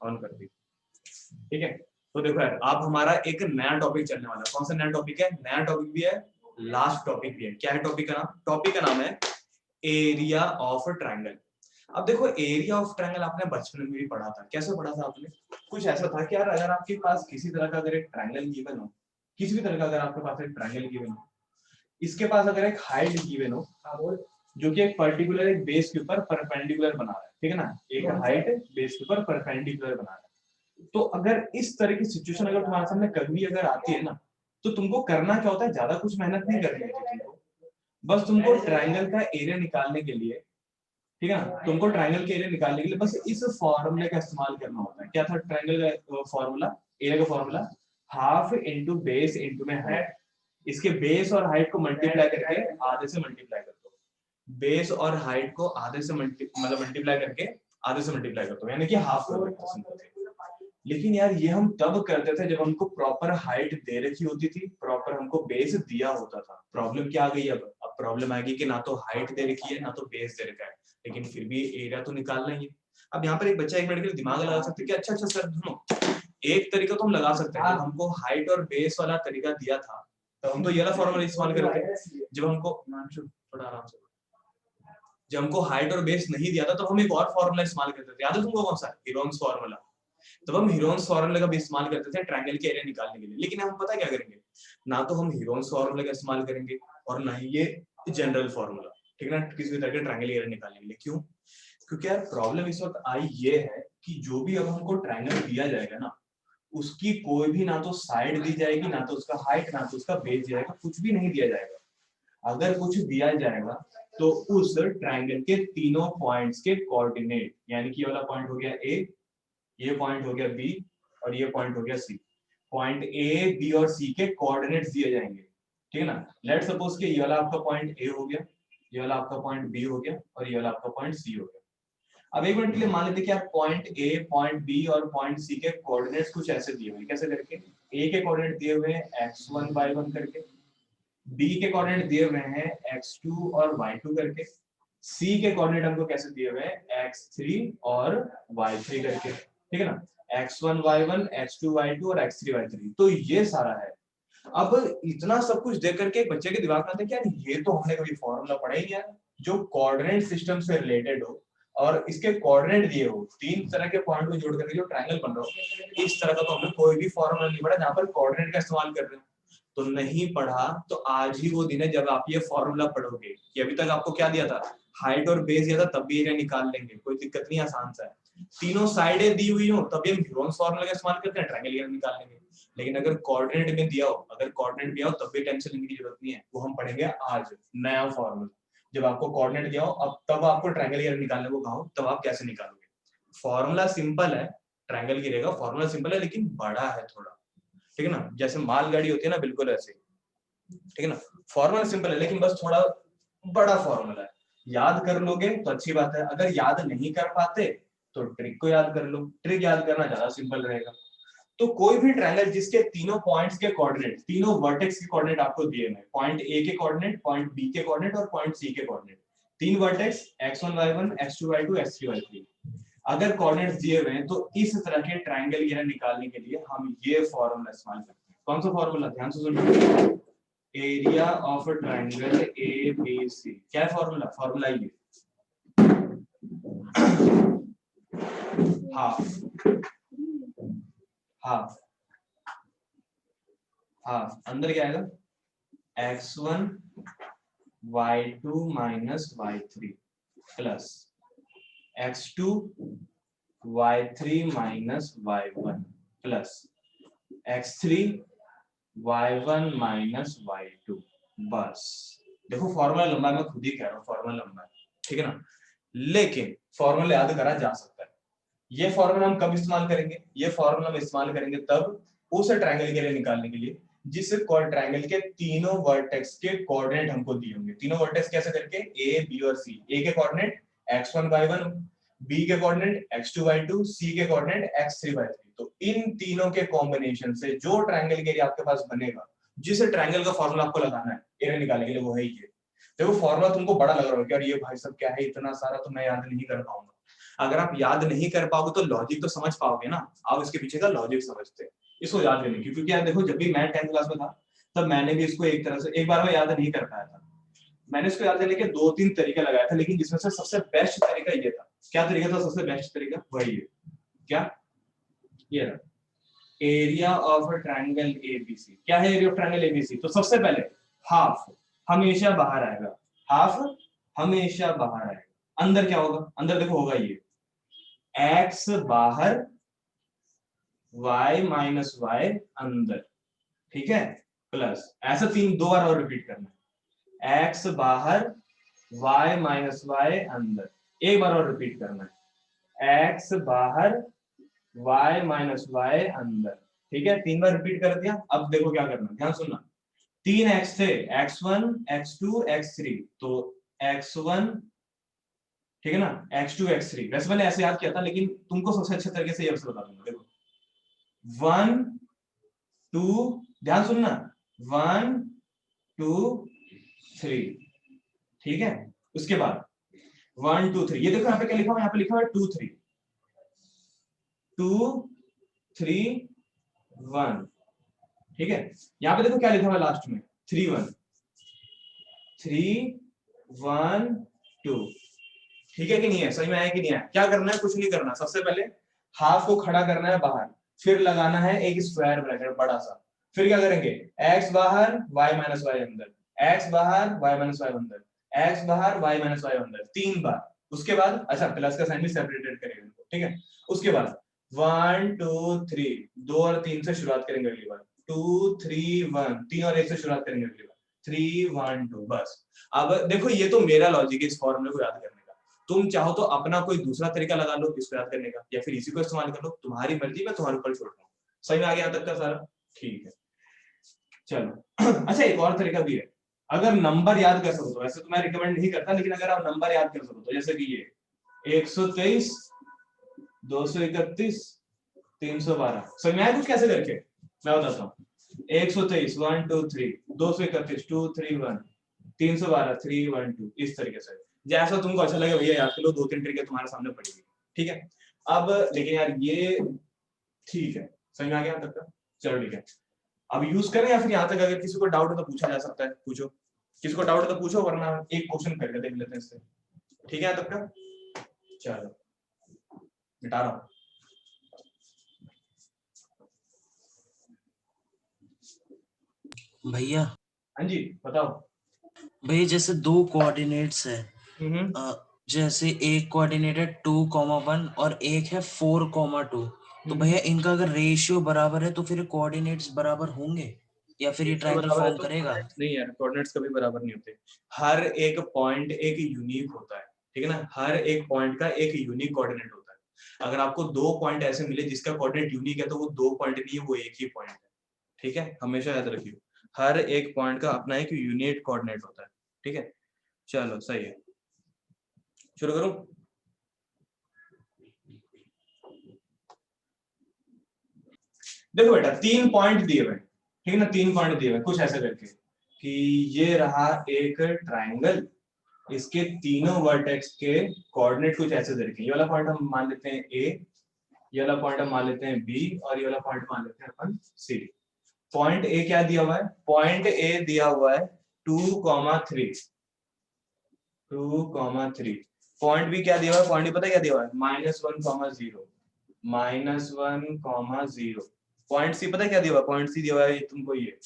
On कर दी। ठीक है, तो देखो यार आप हमारा एक नया टॉपिक चलने वाला है। कौन सा नया टॉपिक है? नया टॉपिक भी है, लास्ट टॉपिक भी है। क्या है टॉपिक का नाम? टॉपिक का नाम है एरिया ऑफ ट्रायंगल। अब देखो एरिया ऑफ ट्रायंगल आपने बचपन में भी पढ़ा था। कैसे पढ़ा था आपने? कुछ ऐसा था कि यार अगर आपके पास किसी तरह का अगर एक ट्रायंगल गिवन हो, किसी भी तरह का अगर आपके पास एक ट्रायंगल गिवन हो, इसके पास अगर एक हाइट गिवन हो जो कि एक पर्टिकुलर एक बेस के ऊपर परपेंडिकुलर बना रहा है, ठीक है ना, एक हाइट बेस के ऊपर परपेंडिकुलर बना रहा है, तो अगर इस तरह की सिचुएशन अगर तुम्हारे सामने कभी अगर आती है ना, तो तुमको करना क्या होता है? ज्यादा कुछ मेहनत नहीं करनी होती तुमको, बस तुमको ट्रायंगल का एरिया निकालने के लिए, ठीक है ना, तुमको ट्रायंगल के एरिया निकालने के लिए बस इस फॉर्मूले का इस्तेमाल करना होता है। क्या था ट्रायंगल का फॉर्मूला? एरिया का formula half into base into में हाइट। इसके बेस और हाइट को मल्टीप्लाई करके आधे से मल्टीप्लाई कर दो। बेस और हाइट को आधे से मल्टीप्लाई करके आधे से मल्टीप्लाई कर दो, यानी कि हाफ कर देते हैं। लेकिन यार ये हम तब करते थे जब हमको प्रॉपर हाइट दे रखी होती थी, प्रॉपर हमको बेस दिया होता था। प्रॉब्लम क्या आ गई? अब प्रॉब्लम आएगी कि ना तो हाइट दे रखी है ना तो बेस दे रखा है, लेकिन फिर भी एरिया तो निकालना ही है। अब यहाँ पर एक बच्चा एक मिनट के लिए दिमाग लगा सकते कि अच्छा सर सुनो, एक तरीका तो हम लगा सकते हैं, जब हमको हाइट और बेस वाला तरीका दिया था तो हम तो ये वाला फॉर्मूला इस्तेमाल कर रहे थे। जब हमको थोड़ा आराम से, जब हमको हाइट और बेस नहीं दिया था तो हम एक और फॉर्मूला इस्तेमाल करते थे। याद है तुमको? कौन सा? Heron's formula. तब हम हीरोन्स फॉर्मूले का भी इस्तेमाल करते थे ट्रायंगल के एरिया निकालने के लिए। लेकिन हम पता क्या करेंगे, ना तो हम हीरोन्स फॉर्मूले का इस्तेमाल करेंगे और ना ही ये जनरल फॉर्मूला, ठीक है ना, किसी भी तरह के ट्रायंगल एरिया निकालने के लिए। क्यों? क्योंकि यार प्रॉब्लम इस वक्त आई ये है कि जो भी अब हमको ट्रायंगल दिया जाएगा ना, उसकी कोई भी ना तो साइड दी जाएगी, ना तो उसका हाइट, ना तो उसका बेस जाएगा, कुछ भी नहीं दिया जाएगा। अगर कुछ दिया जाएगा तो उस ट्रायंगल के तीनों पॉइंट्स के कोऑर्डिनेट, यानी कि ये वाला पॉइंट हो गया ए, ये पॉइंट हो गया बी और ये पॉइंट हो गया सी, पॉइंट ए बी और सी के कोऑर्डिनेट्स दिए जाएंगे, ठीक है ना। लेट्स सपोज कि ये वाला आपका पॉइंट ए हो गया, ये वाला आपका पॉइंट बी हो गया और ये वाला आपका पॉइंट सी हो गया। अब एक मिनट के लिए मान लेते हैं कि आप पॉइंट ए, पॉइंट बी और पॉइंट सी के कोऑर्डिनेट्स कुछ ऐसे दिए हुए। कैसे करके? ए के कोऑर्डिनेट दिए हुए हैं x1 y1 करके, बी के कोऑर्डिनेट दिए हुए हैं x2 और y2 करके, सी के कोऑर्डिनेट हमको कैसे दिए हुए हैं x3 और y3 करके, ठीक है ना, x1 y1 x2 y2 और x3 y3। तो ये सारा है। अब इतना सब कुछ देख करके एक बच्चे के दिमाग में आता है कि यार ये तो हमने कभी फॉर्मूला पढ़ा ही नहीं है जो कोऑर्डिनेट सिस्टम से रिलेटेड हो और इसके कोऑर्डिनेट दिए हो, तीन तरह के पॉइंट को जोड़ करके जो ट्रायंगल बन रहा हो, इस तरह का तो हमने कोई भी फॉर्मूला नहीं पढ़ा जहां पर कोऑर्डिनेट का इस्तेमाल कर रहे हो। तो नहीं पढ़ा तो आज ही वो दिन है जब आप ये फॉर्मूला पढ़ोगे कि अभी तक आपको क्या दिया था, हाइट और बेस दिया था, तब भी एरिया निकाल लेंगे, कोई दिक्कत नहीं, आसान सा है। तीनों साइडें दी हुई हो तब भी हम हीरोन्स फॉर्मूला का इस्तेमाल करते हैं, ट्रायंगल एरिया निकाल लेंगे। लेकिन अगर कोऑर्डिनेट में दिया हो, अगर कोऑर्डिनेट दिया हो तब भी टेंशन लेने की जरूरत नहीं है, वो हम पढ़ेंगे आज नया फॉर्मूला। जब आपको कोऑर्डिनेट दिया हो अब तब आपको ट्रायंगल एरिया निकालने को कहा हो तब आप कैसे निकालोगे? फॉर्मूला सिंपल है, ट्रायंगल एरिया का फॉर्मूला सिंपल है लेकिन बड़ा है थोड़ा, ठीक है ना, जैसे मालगाड़ी होती है ना, बिल्कुल ऐसे, ठीक है ना। फॉर्मूला सिंपल है लेकिन बस थोड़ा बड़ा फॉर्मूला है। याद कर लोगे तो अच्छी बात है, अगर याद नहीं कर पाते तो ट्रिक को याद कर लो, ट्रिक याद करना ज्यादा सिंपल रहेगा। तो कोई भी ट्रायंगल जिसके तीनों पॉइंट्स के कोऑर्डिनेट, तीनों वर्टेक्स के कोऑर्डिनेट आपको दिए हैं, पॉइंट ए के कोऑर्डिनेट, पॉइंट बी के कोऑर्डिनेट और पॉइंट सी के कोऑर्डिनेट, तीन vertex x1 y1 x2 y2 x3 y3, अगर कोऑर्डिनेट्स दिए हुए हैं तो इस तरह के ट्रायंगल एरिया निकालने के लिए हम ये फॉर्मूला इस्तेमाल करते हैं। कौन सा फॉर्मूला? ध्यान से सुनिए, area of triangle A B C. क्या फॉर्मूला? फॉर्मूला ये हाफ, हाफ, हाफ अंदर क्या आएगा, x1 y2 minus y3 plus x2 y3 minus y1 plus x3 y1 minus y2। बस देखो फॉर्मूला लंबा है, मैं खुद ही कह रहा हूँ फॉर्मूला लंबा है, ठीक है ना, लेकिन फॉर्मूला याद करा जा सकता है। ये फॉर्मूला हम कब इस्तेमाल करेंगे? ये फॉर्मूला हम इस्तेमाल करेंगे तब उस ट्रायंगल के लिए निकालने के लिए जिस ट्रायंगल के तीनों वर्टेक्स के कोऑर्डिनेट हमको दिए होंगे। तीनों वर्टेक्स कैसे करके? ए बी और सी। ए के कोऑर्डिनेट x1 y1, बी के कोऑर्डिनेट x2 y2, सी के कोऑर्डिनेट x3 y3। तो इन तीनों के कॉम्बिनेशन से जो ट्रायंगल के एरिया आपके पास बनेगा, जिस ट्रायंगल का फॉर्मूला आपको लगाना है एरिया निकालने के लिए, वो है ये। देखो फॉर्मूला तुमको बड़ा लग रहा है कि यार ये भाई सब क्या है इतना सारा, तो मैं याद नहीं कर पाऊंगा। अगर आप याद नहीं कर पाओगे तो लॉजिक तो समझ पाओगे ना, आप इसके पीछे का लॉजिक समझते हैं, इसको याद करने की। क्योंकि यार देखो, जब भी मैं 10th क्लास में था तब मैंने भी इसको एक तरह से एक बार में याद नहीं कर पाया था। मैंने इसको याद करने के 2-3 तरीके लगाए थे, लेकिन जिसमें से सबसे बेस्ट तरीका ये था। क्या तरीका था सबसे बेस्ट तरीका? वही है, क्या? ये रहा, एरिया ऑफ ट्रायंगल एबीसी। क्या है एरिया ऑफ ट्रायंगल एबीसी? तो सबसे पहले हाफ हमेशा बाहर आएगा, हाफ हमेशा बाहर आएगा। अंदर क्या होगा? अंदर देखो होगा ये x बाहर, y माइनस y अंदर, ठीक है, प्लस ऐसा दो बार और रिपीट करना है, x बाहर, y माइनस y अंदर, एक बार और रिपीट करना है, x बाहर, y माइनस y अंदर, ठीक है, 3 बार रिपीट कर दिया। अब देखो क्या करना, ध्यान सुनना। 3 x थे, x1 x2 x3, तो x1, ठीक है ना, x2 x3। वैसे मैंने ऐसे याद किया था, लेकिन तुमको सबसे अच्छे तरीके से ये बता दूंगा। देखो 1 2, ध्यान सुनना, 1 2 3, ठीक है। उसके बाद 1 2 3, ये देखो यहाँ पे क्या लिखा हुआ है, यहाँ पे लिखा हुआ है 2 3 2 3 1, ठीक है। यहाँ पे देखो क्या लिखा हुआ है लास्ट में, 3 1 3 1 2, ठीक है कि नहीं है? समझ में आया कि नहीं है? क्या करना है? कुछ नहीं करना, सबसे पहले हाफ को खड़ा करना है बाहर, फिर लगाना है एक स्क्वायर ब्रैकेट बड़ा सा, फिर क्या करेंगे, x बाहर y माइनस y अंदर, x बाहर y माइनस y अंदर, x बाहर y माइनस y अंदर, 3 बार। उसके बाद अच्छा प्लस का साइन भी सेपरेटेड करेंगे, ठीक है। उसके बाद 1 2 3, 2 और 3 से शुरुआत करेंगे अगली बार, 2 3 1, 3 और 1 से शुरुआत करेंगे अगली बार, 3 1 2, बस। अब देखो ये तो मेरा लॉजिक है इस फॉर्मूले को याद करने का। तुम चाहो तो अपना कोई दूसरा तरीका लगा लो इसको याद करने का, या फिर इसी को इस्तेमाल कर लो, तुम्हारी मर्जी, मैं तुम्हारे ऊपर छोड़ रहा हूँ। सही में आ गया तक का सारा? ठीक है, चलो। अच्छा एक और तरीका भी है, अगर नंबर याद कर सको तो, वैसे तो मैं रिकमेंड नहीं करता, लेकिन अगर आप नंबर याद कर सको तो, जैसे कि ये 123 231 312, समझ में आया कुछ कैसे करके? मैं बताता हूँ, 123 1 2 3, 231 2 3 1, 312 3 1 2, इस तरीके से जैसा तुमको अच्छा लगे भैया याद कर लो, 2-3 ट्रिक तुम्हारे सामने पड़ेगी, ठीक है। अब लेकिन यार ये ठीक है, समझ में आ गया तक का? चलो ठीक है, अब यूज करें या फिर यहाँ तक अगर किसी को डाउट है तो पूछा जा सकता है, पूछो, किसी को डाउट है तो पूछो, वरना एक क्वेश्चन करके देख लेते हैं इससे, ठीक है यहाँ तक का? चलो मिटा रहा हूँ। भैया, हाँ जी बताओ। भैया जैसे दो कोऑर्डिनेट्स है, जैसे एक कोऑर्डिनेट है 2,1 और एक है 4,2, तो भैया इनका अगर रेशियो बराबर है तो फिर कोऑर्डिनेट्स बराबर होंगे या फिर ये रेशियो ट्रायंगल बराबर है फॉर्म तो करेगा? नहीं यार, कोऑर्डिनेट्स कभी बराबर नहीं होते। हर एक पॉइंट एक यूनिक होता है, ठीक है ना, हर एक पॉइंट का एक यूनिक कोऑर्डिनेट होता है। अगर आपको 2 पॉइंट ऐसे मिले जिसका कोऑर्डिनेट यूनिक है, तो वो 2 पॉइंट नहीं है, वो एक ही पॉइंट है, ठीक है, हमेशा याद रखिए। हर एक पॉइंट का अपना एक यूनिक कोऑर्डिनेट होता है, ठीक है। चलो सही है, शुरू करूं? देखो बेटा 3 पॉइंट दिए हुए, ठीक है ना, 3 पॉइंट दिए हुए कुछ ऐसे करके कि ये रहा एक ट्राइंगल, इसके तीनों वर्टेक्स के कोऑर्डिनेट कुछ ऐसे दे रखे। ये वाला पॉइंट हम मान लेते हैं ए, ये वाला पॉइंट हम मान लेते हैं बी, और ये वाला पॉइंट मान लेते हैं अपन सी। पॉइंट ए क्या दिया हुआ है? पॉइंट ए दिया हुआ है 2,3, 2,3। पॉइंट बी क्या दिया हुआ है? पॉइंट बी पता है क्या दिया हुआ है? -1,0, -1,0। पॉइंट सी पता है क्या दिया हुआ है? पॉइंट सी दिया हुआ है तुमको ये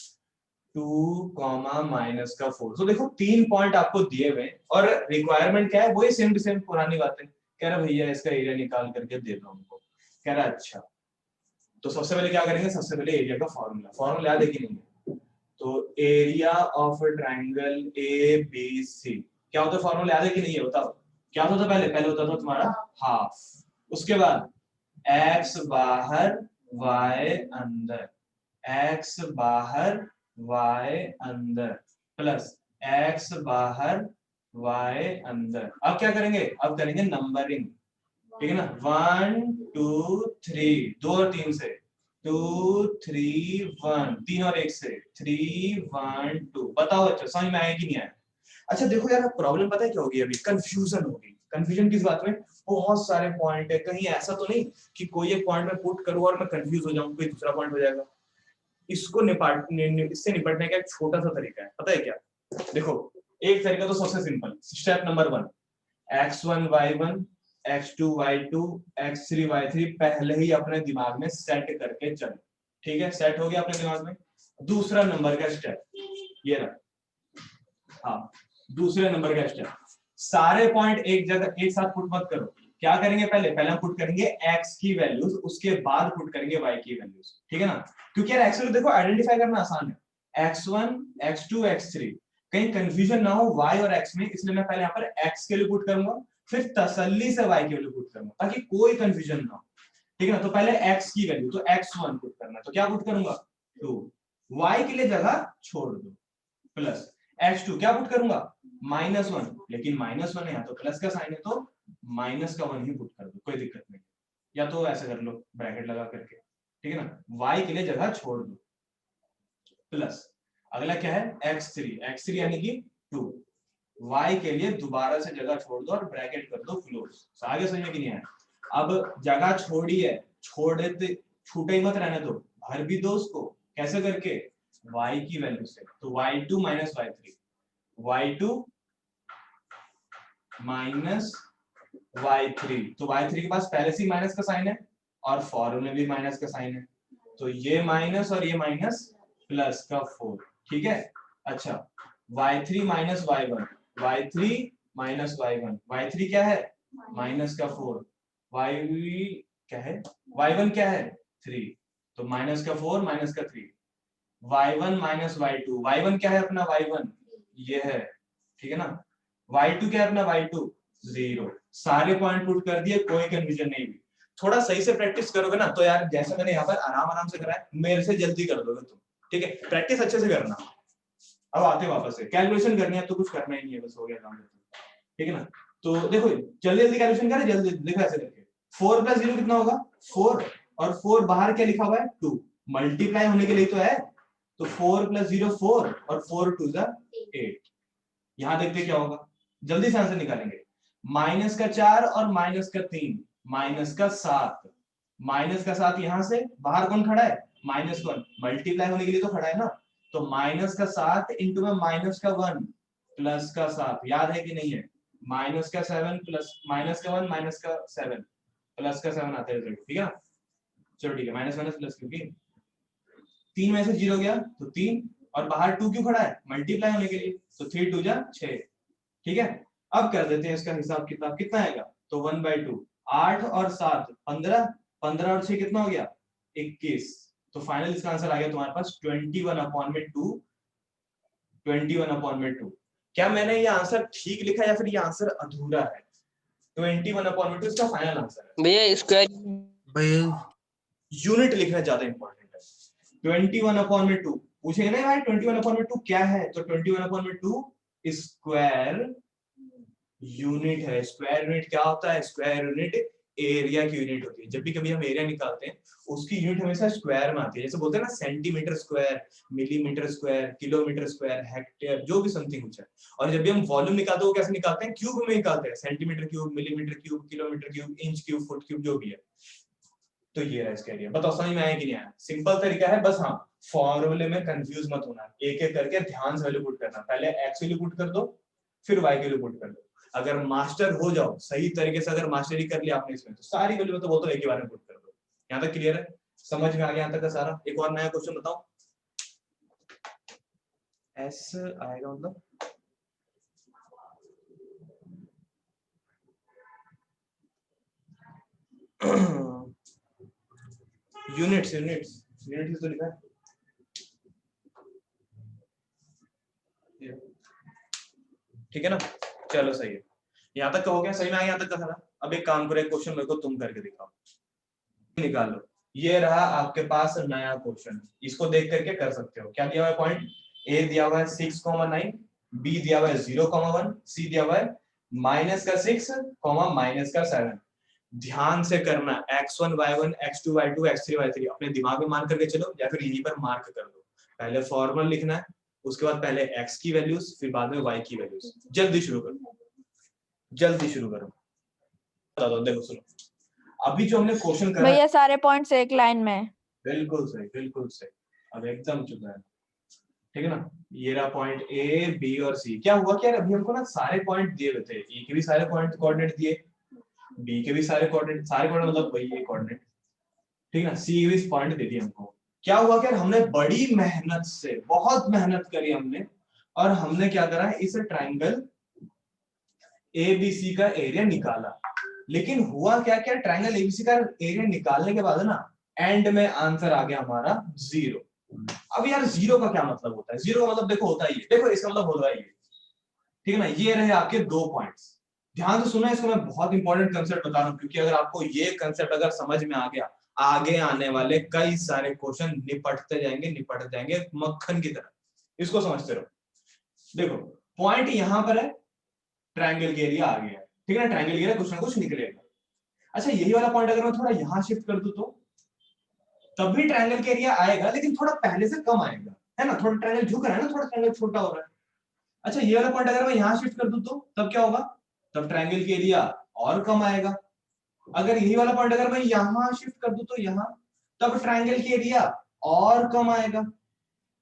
2, -4। तो देखो 3 पॉइंट आपको दिए हुए, और रिक्वायरमेंट क्या है? वही सेम टू सेम पुरानी बात है। कह रहा भैया इसका एरिया निकाल करके दे दो हमको। कह रहा अच्छा, तो सबसे पहले क्या करेंगे? सबसे पहले एरिया का फॉर्मूला याद है कि नहीं? तो area of triangle A B C क्या होता है? फॉर्मूला याद है कि नहीं है? बताओ क्या होता था पहले? पहले होता था तुम्हारा हाफ, उसके बाद x बाहर y अंदर, x बाहर y अंदर, प्लस x बाहर y अंदर। अब क्या करेंगे? अब करेंगे नंबरिंग, ठीक है ना, 1 2 3, 2 और 3 से, 2 3 1, 3 और 1 से, 3 1 2। बताओ अच्छा समझ में आया कि नहीं आया? अच्छा देखो यार, प्रॉब्लम पता है क्या होगी? अभी कंफ्यूजन होगी। कंफ्यूजन किस बात में, बहुत सारे पॉइंट है, कहीं ऐसा तो नहीं कि कोई एक पॉइंट में पुट करूं और मैं कंफ्यूज हो जाऊं, कोई दूसरा पॉइंट हो जाएगा। इसको इससे निपटने का एक छोटा सा तरीका है, पता है क्या? देखो, एक तरीका तो सबसे simple, step number 1, x1 y1 x2 y2 x3 y3 पहले ही अपने दिमाग में सेट करके चलो, ठीक है? सेट हो गया अपने दिमाग में। दूसरा नंबर का स्टेप ये रहा, हाँ, दूसरे नंबर का स्टेप, सारे पॉइंट एक जगह एक साथ पुट मत करो। क्या करेंगे, पहले हम पुट करेंगे x की वैल्यूज, उसके बाद पुट करेंगे y की वैल्यूज, ठीक है ना? क्योंकि यार x देखो आइडेंटिफाई करना आसान है, x1 x2 x3, कहीं कंफ्यूजन ना हो y और x में, इसलिए मैं पहले यहाँ पर x के लिए पुट करूंगा, फिर तसल्ली से y के लिए पुट करूंगा, ताकि कोई कंफ्यूजन ना हो, ठीक है ना? तो पहले x की वैल्यू, तो x1 पुट करना है, तो क्या पुट करूंगा 2, y के लिए जगह छोड़ दो, प्लस x2 क्या पुट करूंगा -1, लेकिन -1 है यहाँ तो प्लस का साइन है, तो माइनस का 1 ही पुट कर दो, कोई दिक्कत नहीं, या तो ऐसे कर लो ब्रैकेट लगा करके, ठीक है ना? y के लिए जगह छोड़ दो, प्लस अगला क्या है x3 यानी कि 2, y के लिए दोबारा से जगह छोड़ दो और ब्रैकेट कर दो क्लोज। आगे समझ में कि नहीं आया? अब जगह छोड़ी है, छोड़े छूटे ही मत रहने दो, भर भी दो उसको, कैसे करके, y की वैल्यू से, तो y2 - y3, y2 minus y3, तो y3 के पास पहले से ही माइनस का साइन है और फॉर्मूले में भी माइनस का साइन है, तो ये माइनस और ये माइनस, प्लस का 4, ठीक है? अच्छा, y3 - y1, y3 - y1, y3 क्या है माइनस का 4, y क्या है, y1 क्या है 3, तो माइनस का 4 माइनस का 3, y1 - y2, y1 क्या है अपना y1 ये है, ठीक है ना? y2 क्या है अपना y2 0, सारे पॉइंट पुट कर दिए, कोई कंफ्यूजन नहीं हुई। थोड़ा सही से प्रैक्टिस करोगे ना, तो यार जैसे मैंने यहाँ पर आराम आराम से करा है, मेरे से जल्दी कर दोगे तुम, ठीक है? प्रैक्टिस अच्छे से करना। अब आते वापस से, कैलकुलेशन करनी है तो कुछ करना ही नहीं है, बस हो गया काम, ठीक है ना? तो देखो जल्दी जल्दी कैलकुलेशन करें, जल्दी देखो ऐसे करके, 4 + 0 कितना होगा 4, और 4 बाहर क्या लिखा हुआ है 2, मल्टीप्लाई होने के लिए तो है, तो 4 + 0 4, और 4 2 8, यहां देखते क्या होगा, जल्दी से आंसर निकालेंगे, -4 और -3, -7, -7 यहां से बाहर कौन खड़ा है -1, मल्टीप्लाई होने के लिए तो खड़ा है ना, तो -7 इंटू में -1 प्लस का 7, याद है कि नहीं है, -7 प्लस -1 -7 प्लस का 7 आता है रिजल्ट, ठीक है? चलो ठीक है, माइनस माइनस प्लस, क्योंकि 3 में से 0 गया तो 3, और बाहर 2 क्यों खड़ा है मल्टीप्लाई होने के लिए, तो 3 2 जा 6, ठीक है? अब कर देते हैं इसका हिसाब किताब, कितना आएगा, तो 1/2, 8 और 7 15, 15 और 6 कितना हो गया 21, तो फाइनल इसका आंसर आ गया तुम्हारे पास 21/2, 21/2। क्या मैंने ये आंसर ठीक लिखा या फिर ये आंसर अधूरा है? 21/2 इसका फाइनल आंसर है भैया, स्क्वायर भैया यूनिट लिखना ज्यादा इंपॉर्टेंट है। 21/2 पूछेंगे ना भाई 21/2 क्या है, तो 21/2 स्क्वायर यूनिट है। स्क्वायर यूनिट क्या होता है, स्क्वायर यूनिट एरिया की यूनिट होती है। जब भी कभी हम एरिया निकालते हैं उसकी यूनिट हमेशा स्क्वायर में आती है, जैसे बोलते हैं ना centimetre square, millimetre square, kilometre square, hectare, जो भी समथिंग कुछ है। और जब भी हम वॉल्यूम निकालते हैं वो कैसे निकालते हैं, क्यूब में निकालते हैं, centimetre cube, millimetre cube, kilometre cube, inch cube, foot cube, जो भी है। तो ये है इसका एरिया। बताओ समझ में आया कि नहीं आया? सिंपल तरीका है, बस हाँ फॉर्मूले में कंफ्यूज मत होना, एक एक करके ध्यान से वैल्यू पुट करना, पहले x वैल्यू पुट कर दो फिर y वैल्यू पुट कर दो। अगर मास्टर हो जाओ सही तरीके से, अगर मास्टरी कर लिया आपने इसमें, तो सारी वैल्यू तो बोलते एक ही बार में पुट कर दो। यहाँ तक क्लियर है, समझ में आ गया यहाँ तक का सारा? एक और नया क्वेश्चन बताओ, एस आएगा मतलब यूनिट्स यूनिट्स यूनिट्स तो लिखा है, ठीक है ना? चलो सही है, यहाँ तक का हो गया, सही में आ गया यहाँ तक का सारा। अब एक काम करो, एक क्वेश्चन मेरे को तुम करके दिखाओ, निकालो। ये रहा आपके पास नया क्वेश्चन, इसको देख करके कर सकते हो। क्या दिया हुआ है पॉइंट, ए दिया हुआ है 6,9, बी दिया हुआ है 0,1, सी दिया हुआ है -6, -7। ध्यान से करना, x1 y1 x2 y2 x3 y3 अपने दिमाग में मान करके चलो, या फिर यहीं पर मार्क कर दो। पहले फॉर्मूला लिखना है, उसके बाद पहले x की वैल्यूज, फिर बाद में y की वैल्यूज। जल्दी शुरू करो, जल्दी शुरू करो। बता दो, देखो सुनो, अभी जो हमने क्वेश्चन करा भैया सारे पॉइंट्स एक लाइन में है। बिल्कुल सही, बिल्कुल सही, अब एकदम चुका है, ठीक है ना। ये रहा पॉइंट ए बी और सी। क्या हुआ कि यार अभी हमको ना सारे पॉइंट दिए हुए थे, ए के भी सारे पॉइंट कोऑर्डिनेट दिए, बी के भी सारे कोऑर्डिनेट मतलब वही ये कोऑर्डिनेट, ठीक है ना, सी के भी पॉइंट दे दिए हमको। क्या हुआ कि यार हमने बड़ी मेहनत से, बहुत मेहनत करी हमने, और हमने क्या करा, इस ट्राइंगल एबीसी का एरिया निकाला। लेकिन हुआ क्या, क्या ट्राइंगल एबीसी का एरिया निकालने के बाद ना एंड में आंसर आ गया हमारा 0। अब यार 0 का क्या मतलब होता है, 0 का मतलब देखो होता ही है, देखो इसका मतलब होता ही है, ठीक है ना। ये रहे आपके 2 पॉइंट्स, ध्यान से सुना, इसको मैं बहुत इंपॉर्टेंट कंसेप्ट बता रहा हूं, क्योंकि अगर आपको ये कंसेप्ट अगर समझ में आ गया, आगे आने वाले कई सारे क्वेश्चन निपटते जाएंगे मक्खन की तरह। इसको समझते रहो। देखो पॉइंट यहां पर है, ट्रायंगल के एरिया आ गया, ठीक है ना, ट्रायंगल के एरिया कुछ ना कुछ निकलेगा। अच्छा यही वाला पॉइंट अगर मैं थोड़ा यहां शिफ्ट कर दूं तो तब भी ट्रायंगल के एरिया आएगा, लेकिन थोड़ा पहले से कम आएगा, है ना, थोड़ा ट्रायंगल झुक रहा है ना, थोड़ा ट्रायंगल छोटा हो रहा है। अच्छा ये वाला पॉइंट अगर मैं यहां शिफ्ट कर दूं तो तब क्या होगा, तब ट्रायंगल के एरिया और कम आएगा। अगर यही वाला पॉइंट अगर मैं यहां शिफ्ट कर दूं तो यहां, तब ट्रायंगल के एरिया और कम आएगा।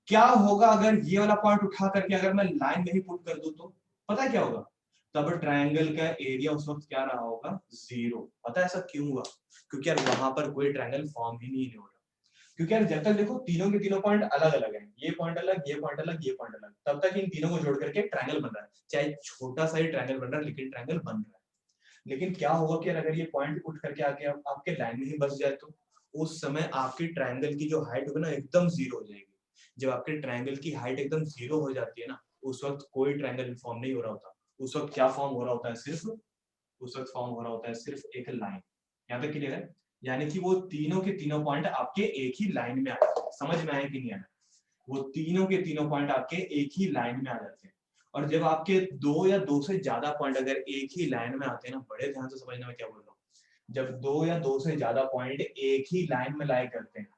क्या होगा अगर ये वाला पॉइंट उठा करके अगर मैं लाइन में ही पुट कर दूं तो पता है क्या होगा, तब ट्रायंगल का एरिया उस वक्त क्या रहा होगा, 0। पता है ऐसा क्यों हुआ, क्योंकि यार वहां पर कोई ट्रायंगल फॉर्म ही नहीं हो रहा, क्योंकि यार जब तक देखो तीनों के तीनों पॉइंट अलग अलग हैं, ये पॉइंट अलग, ये पॉइंट अलग, ये पॉइंट अलग, तब तक इन तीनों को जोड़ करके ट्रायंगल बन रहा है, चाहे छोटा सा ही ट्रायंगल बन रहा है, लेकिन ट्रायंगल बन रहा है। लेकिन क्या होगा कि अगर ये पॉइंट उठ करके आके आपके लाइन में ही बस जाए तो उस समय आपकी ट्रायंगल की जो हाइट होगी ना एकदम 0 हो जाएगी। जब आपके ट्रायंगल की हाइट एकदम 0 हो जाती है ना, उस वक्त कोई ट्रायंगल फॉर्म नहीं हो रहा होता। उस वक्त क्या फॉर्म हो रहा होता है, सिर्फ उस वक्त फॉर्म हो रहा होता है सिर्फ एक लाइन। यहाँ तक क्लियर है, यानी कि वो तीनों के तीनों पॉइंट आपके एक ही लाइन में आ जाते हैं। समझ में आया कि नहीं आया, वो तीनों के तीनों पॉइंट आपके एक ही लाइन में आ जाते हैं। और जब आपके 2 या 2 से ज्यादा पॉइंट अगर एक ही लाइन में आते हैं ना, बड़े ध्यान से समझना मैं क्या बोल रहा हूँ, जब 2 या 2 से ज्यादा पॉइंट एक ही लाइन में लाया करते हैं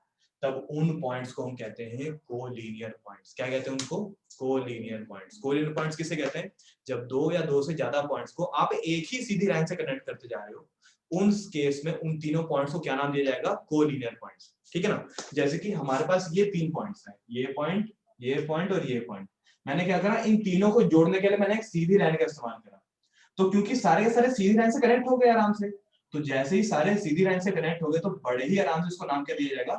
तब उन पॉइंट्स को हम कहते हैं कोलिनियर पॉइंट्स। क्या कहते हैं उनको, कोलिनियर पॉइंट्स। कोलिनियर पॉइंट्स किसे कहते हैं, जब 2 या 2 से ज्यादा पॉइंट्स को आप एक ही सीधी लाइन से कनेक्ट करते जा रहे हो, उन केस में उन तीनों पॉइंट्स को क्या नाम दिया जाएगा, कोलिनियर पॉइंट्स, ठीक है ना। जैसे कि हमारे पास ये 3 पॉइंट्स हैं, ये पॉइंट और ये पॉइंट। मैंने क्या करा, इन तीनों को जोड़ने के लिए मैंने एक सीधी लाइन का इस्तेमाल करा, तो क्योंकि सारे के सारे सीधी लाइन से कनेक्ट हो गए आराम से, तो जैसे ही सारे सीधी लाइन से कनेक्ट हो गए तो बड़े ही आराम से इसको नाम क्या दिया जाएगा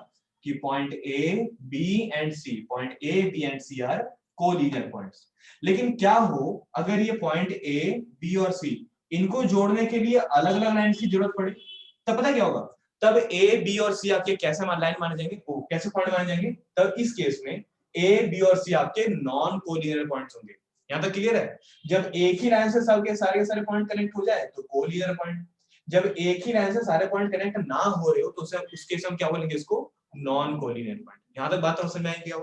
कि point A B and C, point A B and C are collinear points. लेकिन क्या हो अगर ये पॉइंट ए बी और सी इनको जोड़ने के लिए अलग अलग लाइन की जरूरत पड़े, तब पता क्या होगा, तब ए बी और सी आपके कैसे लाइन माने जाएंगे, कैसे पॉइंट माने जाएंगे, तब इस केस में ए बी और सी आपके नॉन कोलिनियर पॉइंट्स होंगे। यहां तक क्लियर है, जब एक ही लाइन से सबके सारे पॉइंट कनेक्ट हो जाए तो कोलिनियर पॉइंट, जब एक ही लाइन से सारे पॉइंट कनेक्ट ना हो रहे हो तो उस केस में हम क्या बोलेंगे, इसको नॉन कोलिनियर पॉइंट। यहां तक बात समझ में आई क्या?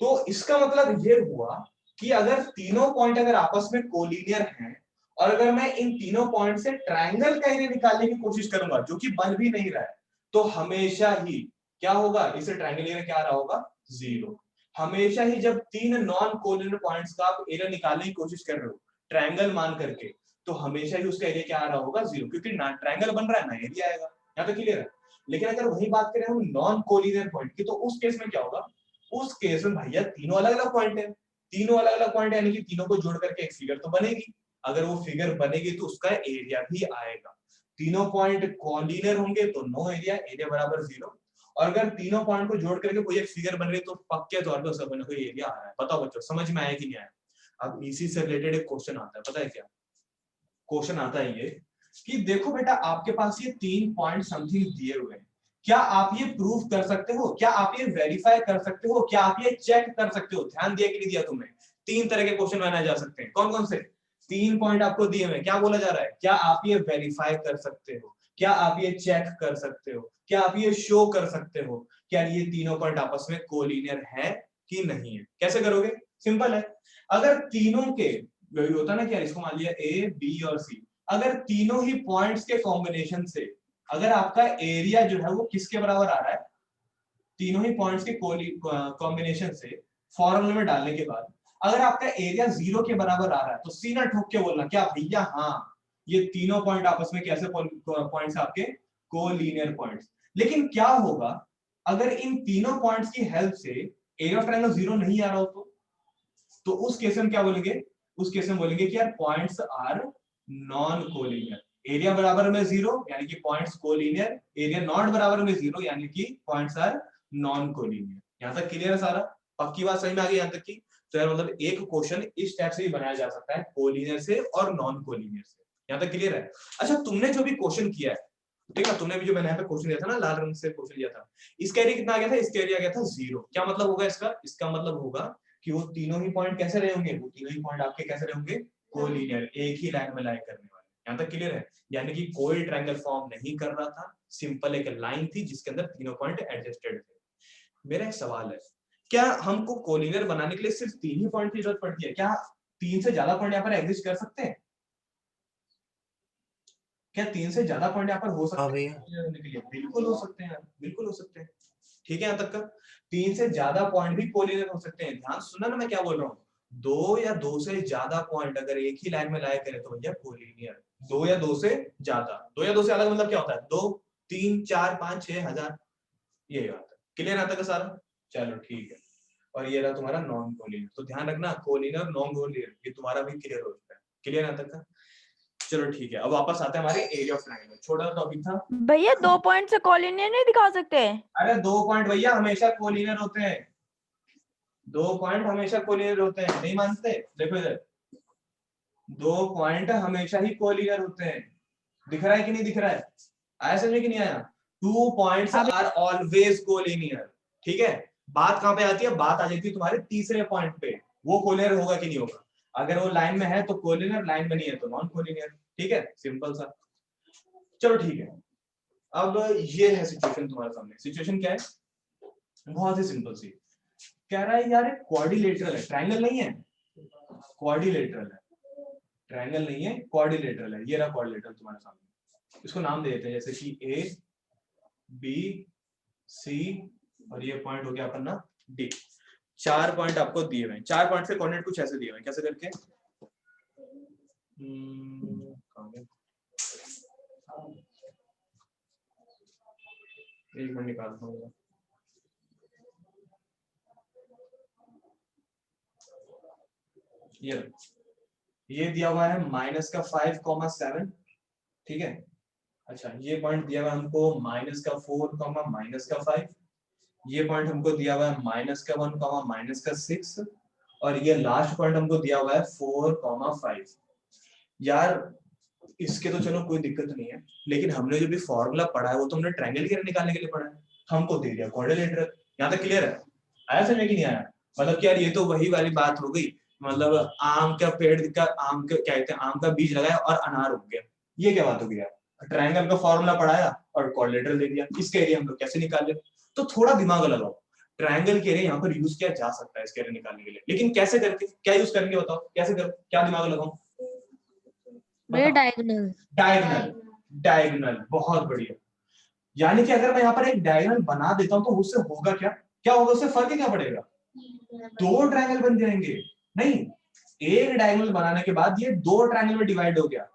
तो इसका मतलब ये हुआ कि अगर तीनों पॉइंट अगर आपस में कोलिनियर हैं और अगर मैं इन तीनों पॉइंट से ट्रायंगल का एरिया निकालने की कोशिश करूंगा जो कि बन भी नहीं रहा है, तो हमेशा ही क्या होगा, इसे ट्रायंगल एरिया क्या आ रहा होगा, 0। हमेशा ही जब तीन नॉन कोलिनियर पॉइंट्स का आप एरिया निकालने की कोशिश कर रहे हो ट्रायंगल मान करके, तो हमेशा ही उसका एरिया क्या आ रहा होगा, 0, क्योंकि ना ट्रायंगल बन रहा है ना एरिया आएगा। यहाँ तक क्लियर है। लेकिन अगर वही बात करें हम नॉन कोलिनियर पॉइंट की, तो उस केस में क्या होगा, उस केस में भैया तीनों अलग अलग पॉइंट है, तीनों अलग अलग पॉइंट यानी कि तीनों को जोड़ करके एक फिगर तो बनेगी। अगर वो फिगर बनेगी तो उसका एरिया भी आएगा। तीनों पॉइंट कोलिनियर होंगे तो नो एरिया, एरिया बराबर 0। और अगर तीनों पॉइंट को जोड़ करके कोई एक फिगर बन रही है तो पक्के तौर पे उसका कोई एरिया आ रहा है। बताओ बच्चों समझ में आया कि नहीं आया? अब इसी से रिलेटेड एक क्वेश्चन आता है, पता है क्या क्वेश्चन आता है, ये कि देखो बेटा आपके पास ये 3 पॉइंट समथिंग दिए हुए हैं, क्या आप ये प्रूव कर सकते हो, क्या आप ये वेरीफाई कर सकते हो, क्या आप ये चेक कर सकते हो? ध्यान दिया कि नहीं दिया तुमने? 3 तरह के क्वेश्चन बनाए जा सकते हैं। कौन कौन से? 3 पॉइंट आपको दिए हुए, क्या बोला जा रहा है, क्या आप ये वेरीफाई कर सकते हो, क्या आप ये चेक कर सकते हो, क्या आप ये शो कर सकते हो क्या ये तीनों पॉइंट आपस में कोलिनियर है कि नहीं है? कैसे करोगे? सिंपल है, अगर तीनों के वही होता ना कि इसको मान लिया ए बी और सी, अगर तीनों ही पॉइंट्स के कॉम्बिनेशन से अगर आपका एरिया जो है वो किसके बराबर आ रहा है, तीनों ही पॉइंट्स के कॉम्बिनेशन से फॉर्मूले में डालने के बाद अगर आपका एरिया 0 के बराबर आ रहा है तो सीना ठोक के बोलना क्या भैया हाँ ये तीनों पॉइंट आपस में कैसे पॉइंट्स आपके कोलिनियर पॉइंट्स। लेकिन क्या होगा अगर इन तीनों पॉइंट्स की हेल्प से एरिया ऑफ ट्रायंगल 0 नहीं आ रहा हो तो उस केस में क्या बोलेंगे, उस केस में बोलेंगे कि यार points are non collinear. Area बराबर में 0 यानी कि पॉइंट्स कोलिनियर, एरिया नॉट बराबर में 0 यानी कि पॉइंट्स आर नॉन कोलिनियर। यहां तक क्लियर है सारा? पक्की बात समझ में आ गई यहां तक की? तो यार मतलब एक क्वेश्चन इस टाइप से भी बनाया जा सकता है, कोलिनियर से और नॉन कोलिनियर से। यहां तक क्लियर है? अच्छा तुमने जो भी क्वेश्चन किया है, ठीक है, तुमने भी जो मैंने यहाँ पे क्वेश्चन दिया था ना, लाल रंग से क्वेश्चन दिया था, इसका एरिया कितना आ गया था? इसका एरिया आ गया था 0। क्या मतलब होगा इसका? इसका मतलब होगा कि वो तीनों ही पॉइंट कैसे रहे होंगे, वो तीनों ही पॉइंट आपके कैसे रहे होंगे? कोलिनियर, एक ही लाइन में लाई करने वाले। यहां तक क्लियर है? यानी कि कोई ट्रायंगल फॉर्म नहीं कर रहा था, सिंपल एक लाइन थी जिसके अंदर तीनों पॉइंट एडजस्टेड थे। मेरा एक सवाल है, क्या हमको कोलिनियर बनाने के लिए सिर्फ 3 ही पॉइंट की जरूरत पड़ती है? क्या 3 से ज्यादा पॉइंट यहाँ पर एग्जिस्ट कर सकते हैं? क्या 3 से ज्यादा पॉइंट यहाँ पर हो सकते हैं कोलिनियर होने के लिए? बिल्कुल हो सकते हैं, बिल्कुल हो सकते हैं। ठीक है, यहाँ तक का 3 से ज्यादा पॉइंट भी कोलिनियर हो सकते हैं। ध्यान सुनना ना मैं क्या बोल रहा हूँ। 2 या 2 से ज्यादा पॉइंट अगर एक ही लाइन में लाया करें तो भैया कोलिनियर। 2 या 2 से ज्यादा, 2 या 2 से अलग मतलब क्या होता है? 2 3 4 5 6 हजार, ये बात है। क्लियर आता है सारा? चलो ठीक है। और ये रहा तुम्हारा नॉन कोलिनियर। तो ध्यान रखना कोलिनियर नॉन कोलिनियर ये तुम्हारा भी क्लियर हो चुका है। क्लियर आता का? चलो ठीक है, अब वापस आते हैं हमारे एरिया ऑफ ट्रायंगल। छोटा टॉपिक था भैया 2 पॉइंट से कॉलिनियर नहीं दिखा सकते? अरे 2 पॉइंट भैया हमेशा कोलिनियर होते हैं, 2 पॉइंट हमेशा कोलिनियर होते हैं। नहीं मानते? देखो इधर 2 पॉइंट हमेशा ही कोलिनियर होते हैं। दिख रहा है कि नहीं दिख रहा है? आया समझ में कि नहीं आया? 2 पॉइंट्स आर ऑलवेज कोलिनियर। ठीक है, बात कहां पे आती है? बात आ जाती है तुम्हारे तीसरे पॉइंट पे, वो कोलिनियर होगा कि नहीं होगा। अगर वो लाइन में है तो कोलिनियर, लाइन में नहीं है तो नॉन कोलिनियर। ठीक है, सिंपल सा। चलो ठीक है, अब ये है सिचुएशन तुम्हारे सामने। सिचुएशन क्या है? बहुत ही सिंपल सी। कह रहा है यार क्वाड्रिलेटरल है, ट्रायंगल नहीं है, क्वाड्रिलेटरल है। ट्रायंगल नहीं है, क्वाड्रिलेटरल है। ये रहा क्वाड्रिलेटरल तुम्हारे सामने। इसको नाम दे देते हैं जैसे कि ए बी सी और ये पॉइंट हो गया अपन ना डी। 4 पॉइंट आपको दिए हुए हैं। 4 पॉइंट के कोऑर्डिनेट कुछ ऐसे दिए हुए हैं। कैसे करके? एक मिनट निकालता हूँ। ये दिया हुआ है माइनस का 5,7। ठीक है, अच्छा ये पॉइंट दिया हुआ है हमको माइनस का 4, माइनस का 5। ये पॉइंट हमको दिया हुआ है माइनस का 1, माइनस का 6। और ये लास्ट पॉइंट हमको दिया हुआ है 4,5। यार इसके तो चलो कोई दिक्कत नहीं है, लेकिन हमने जो भी फॉर्मूला पढ़ा है वो तो हमने ट्रायंगल के निकालने के लिए पढ़ा है, हमको दे दिया क्वाड्रिलेटरल। यहाँ तक क्लियर है? आया समझ में कि नहीं आया? मतलब कि यार ये तो वही वाली बात हो गई, मतलब आम का पेड़ का, आम का क्या कहते हैं, आम का बीज लगाया और अनार उग गया। ये क्या बात हो गई यार? ट्रायंगल का फॉर्मूला पढ़ाया और क्वाड्रिलेटरल दे दिया। इसके एरिया हम लोग कैसे निकाल ले? तो थोड़ा दिमाग लगाओ। ट्रायंगल के एरिया यहाँ पर यूज किया जा सकता है इसके एरिया निकालने के लिए, लेकिन कैसे करके, क्या यूज करेंगे बताओ? कैसे करो, क्या दिमाग लगाओ? डायगोनल। डायगोनल, डायगोनल, बहुत बढ़िया। यानी कि अगर मैं यहाँ पर एक डायगोनल बना देता हूं तो उससे होगा क्या? क्या होगा? उससे फर्क क्या पड़ेगा? 2 ट्रायंगल बन जाएंगे। नहीं, एक डायगोनल बनाने के बाद ये 2 ट्रायंगल में डिवाइड हो गया।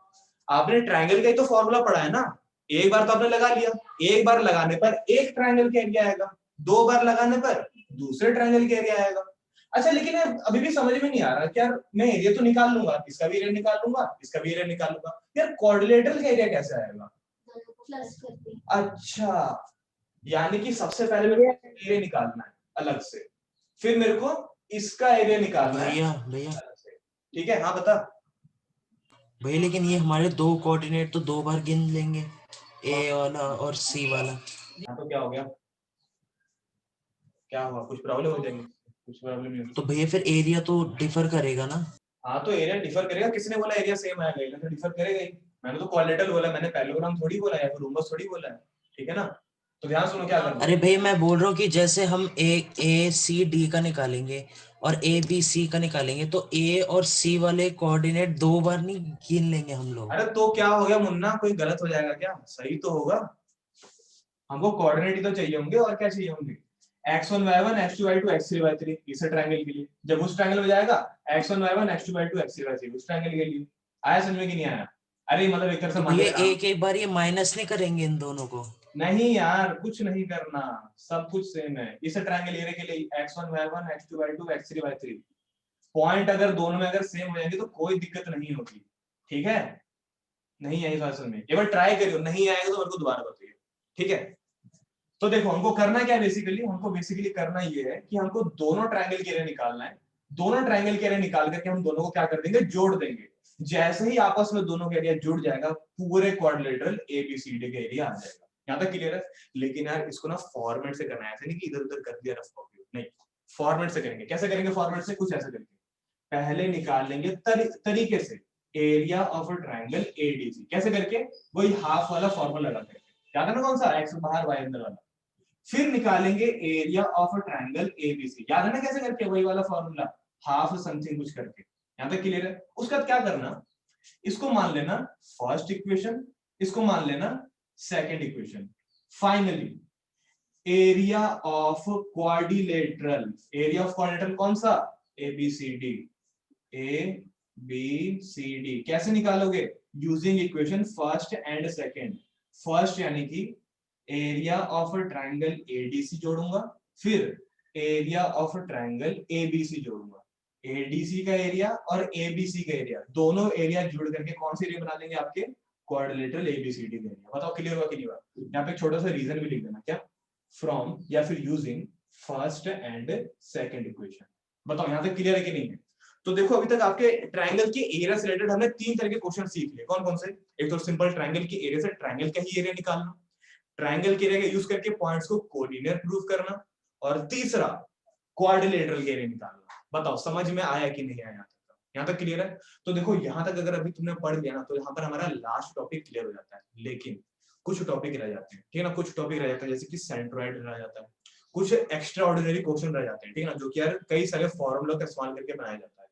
आपने ट्रायंगल का ही तो फॉर्मूला पढ़ा है ना, एक बार तो आपने लगा लिया, एक बार लगाने पर एक ट्रायंगल का एरिया आएगा, 2 बार लगाने पर दूसरे ट्रायंगल का एरिया आएगा। अच्छा लेकिन यार अभी भी समझ में नहीं आ रहा कि यार मैं एरिया तो निकाल लूंगा, इसका भी एरिया निकाल लूंगा, इसका भी एरिया निकाल लूंगा, यार क्वाड्रिलेटरल का एरिया कैसे आएगा? अच्छा, यानी कि सबसे पहले मेरे को एरिया निकालना है अलग से, फिर मेरे को इसका एरिया निकालना है भैया अलग से। ठीक है, हाँ बता भैया। लेकिन ये हमारे 2 कोऑर्डिनेट तो 2 बार गिन लेंगे, ए वाला और सी वाला। हाँ तो क्या हो गया? क्या हुआ? कुछ प्रॉब्लम हो जाएगी? कुछ प्रॉब्लम नहीं होगी। तो भैया फिर एरिया तो डिफर करेगा ना? हाँ तो एरिया डिफर करेगा। किसने बोला एरिया सेम आएगा? एरिया तो डिफर करेगा ही। मैंने तो क्वाड्रिलेटरल बोला, मैंने पैरेललोग्राम थोड़ी बोला है, फिर रोम्बस थोड़ी बोला है। ठीक है ना? तो ध्यान सुनो क्या करना है। अरे भैया मैं बोल रहा हूँ कि जैसे हम ए सी डी का निकालेंगे और ए बी सी का निकालेंगे, तो ए और सी वाले कोऑर्डिनेट 2 बार नहीं गिन लेंगे हम लोग? अरे तो क्या हो गया मुन्ना, कोई गलत हो जाएगा क्या? सही तो होगा। हमको कोऑर्डिनेट ही तो चाहिए होंगे, और क्या चाहिए होंगे? x1 y1 x2 y2 x3 y3 इस ट्रायंगल के लिए। जब उस ट्रायंगल में जाएगा x1 y1 x2 y2 x3 y3 उस ट्रायंगल के लिए। आया समझ में कि नहीं आया? अरे मतलब एक तरह से तो मान भैया लेना एक बार ये माइनस नहीं करेंगे इन दोनों को? नहीं यार, कुछ नहीं करना, सब कुछ सेम है। इस ट्रायंगल एरिया के लिए x1 y1 x2 y2 x3 y3 point अगर दोनों में अगर सेम हो जाएंगे तो कोई दिक्कत नहीं होगी, ठीक है? नहीं आई सॉल्यूशन में, एक बार ट्राई करियो, नहीं आएगा तो मेरे को दोबारा बताइए, ठीक है? तो देखो हमको करना क्या है, बेसिकली हमको बेसिकली करना ये है कि हमको दोनों ट्रायंगल के एरिया निकालना है। दोनों ट्रायंगल के एरिया निकाल करके हम दोनों को क्या कर देंगे, जोड़ देंगे। जैसे ही आपस में दोनों का एरिया जुड़ जाएगा, पूरे क्वाड्रिलेटरल एबीसीडी का एरिया आ जाएगा। यहां तक क्लियर है? लेकिन यार इसको ना फॉर्मेट से करना है, ऐसे नहीं कि इधर उधर कर दिया रफ कॉपी, नहीं, फॉर्मेट से करेंगे। कैसे करेंगे फॉर्मेट से? कुछ ऐसा करके पहले निकाल लेंगे तरीके से area of a triangle ADC. कैसे करके? वही हाफ वाला फॉर्मूला लगा करके, याद है ना कौन सा, एक्स बाहर वाई अंदर वाला। फिर निकालेंगे area of a triangle ABC, याद है ना कैसे करके, वही वाला फॉर्मूला, हाफ समथिंग कुछ करके। यहां तक क्लियर है? उसका क्या करना, इसको मान लेना फर्स्ट इक्वेशन, इसको मान लेना second equation. Finally area of quadrilateral, area of quadrilateral कौन सा, ABCD, A B C D. कैसे निकालोगे? Using equation first and second. First यानी कि एरिया ऑफ ट्रायंगल एडीसी जोड़ूंगा, फिर एरिया ऑफ ट्रायंगल एबीसी जोड़ूंगा। एडीसी का एरिया और एबीसी का एरिया, दोनों एरिया जुड़ करके कौन से एरिया बना देंगे, आपके क्वाड्रिलेटरल एबीसीडी का एरिया। बताओ क्लियर हुआ कि नहीं हुआ? यहाँ पे छोटा सा रीजन भी लिख देना, क्या, फ्रॉम या फिर using first and second equation. बताओ यहाँ तक क्लियर है कि नहीं है? तो देखो अभी तक आपके ट्रायंगल के एरिया से रिलेटेड हमने 3 तरह के क्वेश्चन सीख लिए। कौन कौन से? एक तो सिंपल ट्रायंगल के एरिया से ट्रायंगल का ही एरिया निकालना, ट्रायंगल के एरिया का यूज करके पॉइंट्स को कोलिनियर प्रूव करना, और तीसरा क्वाड्रिलेटरल के एरिया निकालना। बताओ समझ में आया कि नहीं आया? यहाँ तक क्लियर है? तो देखो यहाँ तक अगर अभी तुमने पढ़ लिया ना, तो यहाँ पर हमारा लास्ट टॉपिक क्लियर हो जाता है। लेकिन कुछ टॉपिक रह जाते हैं, ठीक है ना, कुछ टॉपिक रह जाते हैं, जैसे कि सेंट्रोइड रह जाता है, कुछ एक्स्ट्रा ऑर्डिनरी क्वेश्चन रह जाते हैं, ठीक है ना, जो कि यार कई सारे फॉर्मूला का इस्तेमाल करके बनाया जाता है।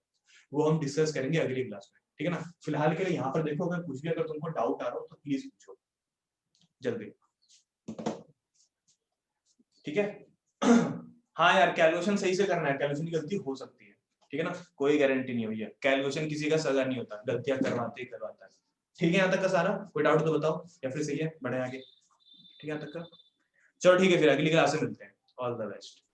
वो हम डिस्कस करेंगे अगली क्लास में, ठीक है ना। फिलहाल के लिए यहाँ पर देखो, अगर कुछ भी अगर तुमको डाउट आ रहा हो तो प्लीज पूछो जल्दी, ठीक है? हाँ यार, कैलकुलेशन सही से करना है, कैलकुलेशन की गलती हो सकती है, ठीक है ना, कोई गारंटी नहीं हुई है, कैलकुलेशन किसी का सगा नहीं होता, गलतियां करवाते ही करवाता है, ठीक है? यहाँ तक का सारा कोई डाउट तो बताओ, या फिर सही है, बढ़े आगे, ठीक है यहाँ तक का? चलो ठीक है, फिर अगली क्लास में मिलते हैं, ऑल द बेस्ट।